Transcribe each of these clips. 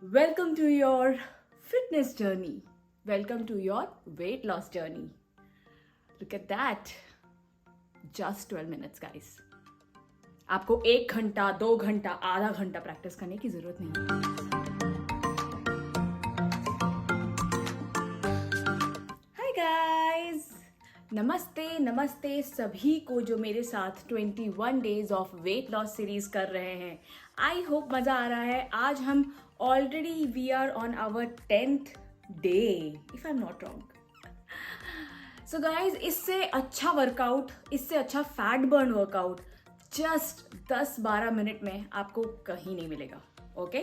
Welcome to your fitness journey. Welcome to your weight loss journey. Look at that. Just 12 minutes, guys. आपको 1 घंटा, 2 घंटा, आधा घंटा practice करने की जरूरत नहीं है. हाय गाइस, नमस्ते सभी को जो मेरे साथ 21 days of weight loss series कर रहे हैं. आई होप मज़ा आ रहा है. आज हम already we are on our 10th day if I am not wrong. So guys, इससे अच्छा वर्कआउट, इससे अच्छा fat burn workout just 10-12 minute में आपको कहीं नहीं मिलेगा. Okay,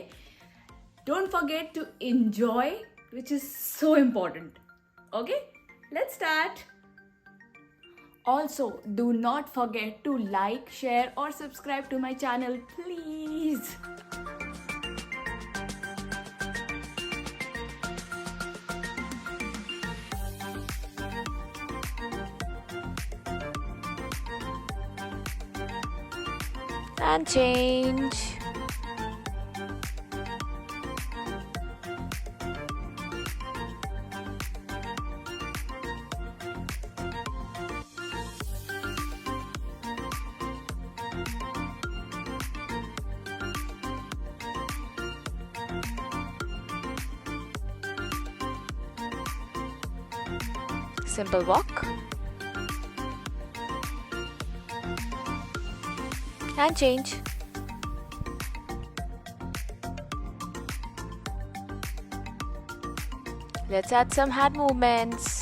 don't forget to enjoy, which is so important. Okay, let's start. Also, do not forget to like, share or subscribe to my channel, please. And change. Simple walk and change. Let's add some hand movements.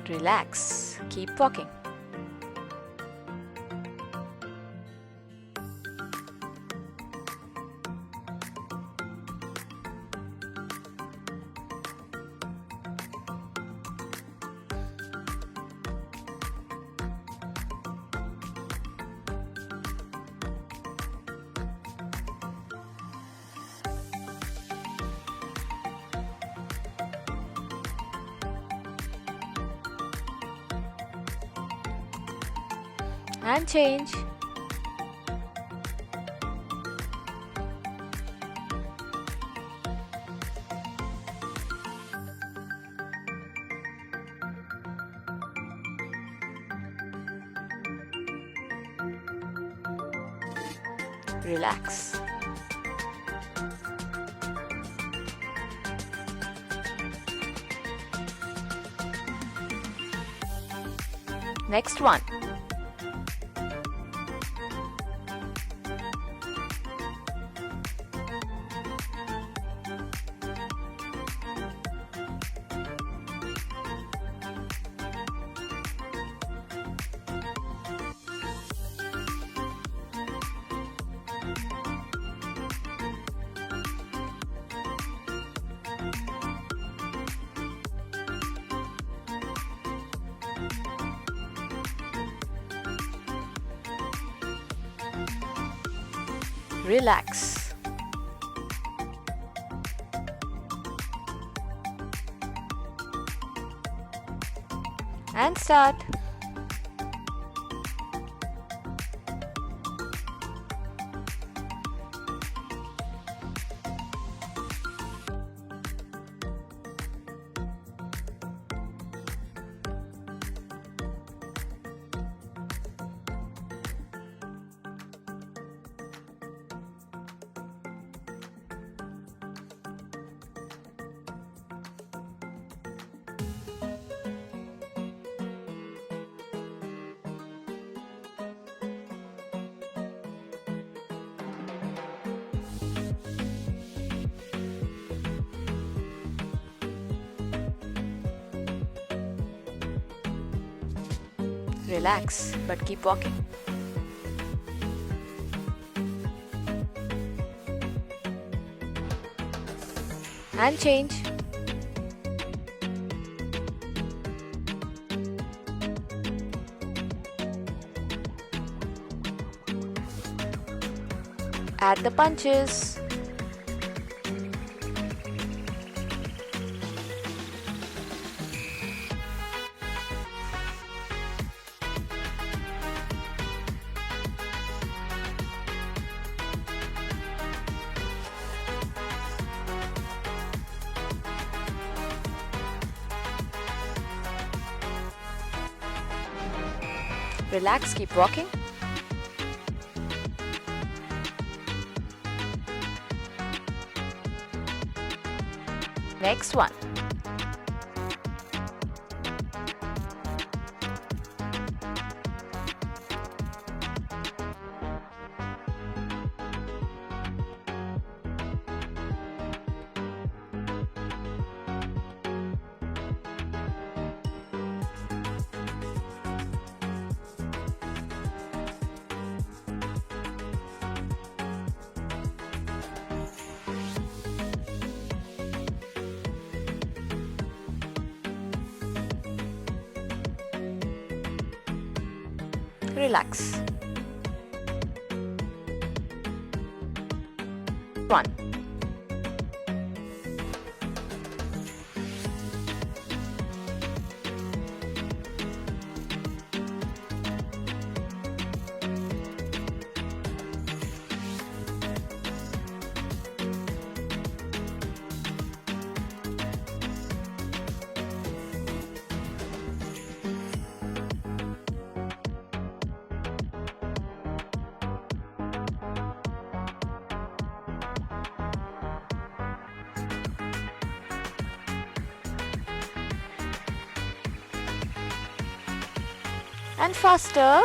Relax. Keep walking. And change. Relax. Next one. Relax. And start. Relax, but keep walking. And change. at the punches. Relax, keep walking. Next one. Relax. One. And faster.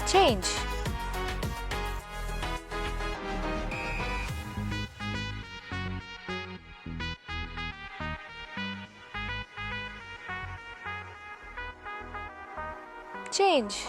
Change. Change.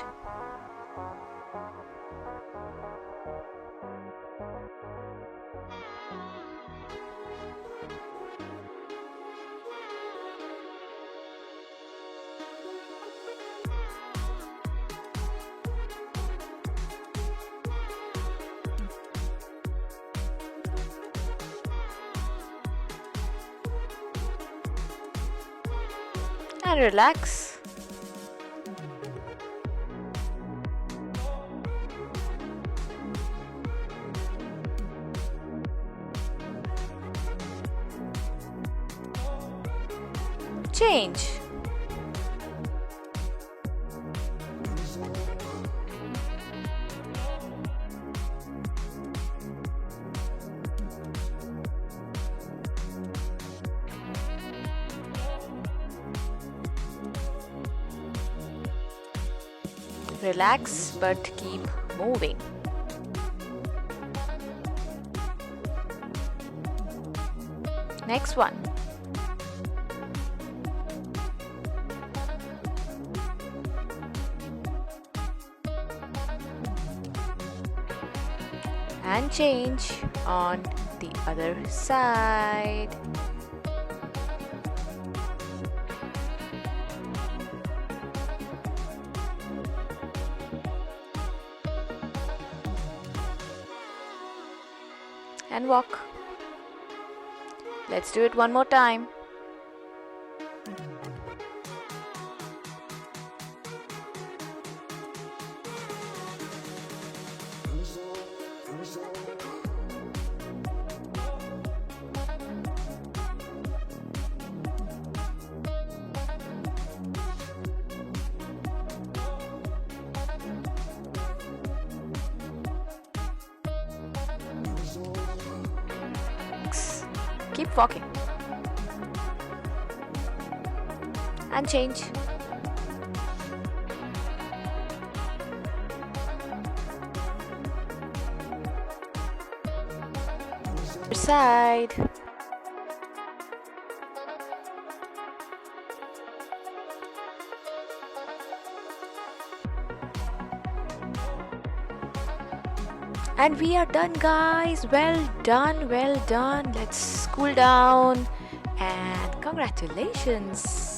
And relax. Change. Relax, but keep moving. Next one. And change on the other side. And walk. Let's do it one more time. Keep walking. And change. Other side. And we are done, guys. Well done, well done. Let's cool down. And congratulations.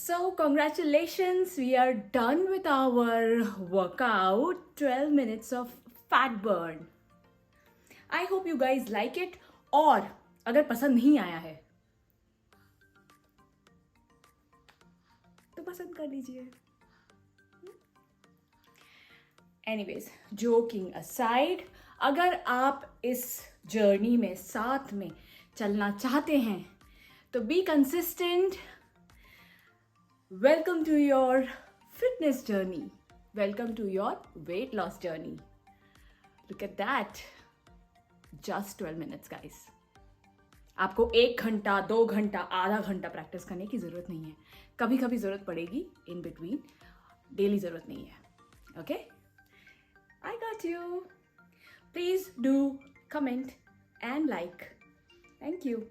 So congratulations, we are done with our workout, 12 minutes of fat burn. I hope you guys like it. और अगर पसंद नहीं आया है तो पसंद कर लीजिए. Anyways, joking aside, अगर आप इस जर्नी में साथ में चलना चाहते हैं तो be consistent. Welcome to your fitness journey. Welcome to your weight loss journey. Look at that. Just 12 minutes, guys. आपको 1 घंटा, 2 घंटा, आधा घंटा प्रैक्टिस करने की ज़रूरत नहीं है. कभी कभी ज़रूरत पड़ेगी in between. डेली ज़रूरत नहीं है. Okay? I got you. Please do comment and like. Thank you.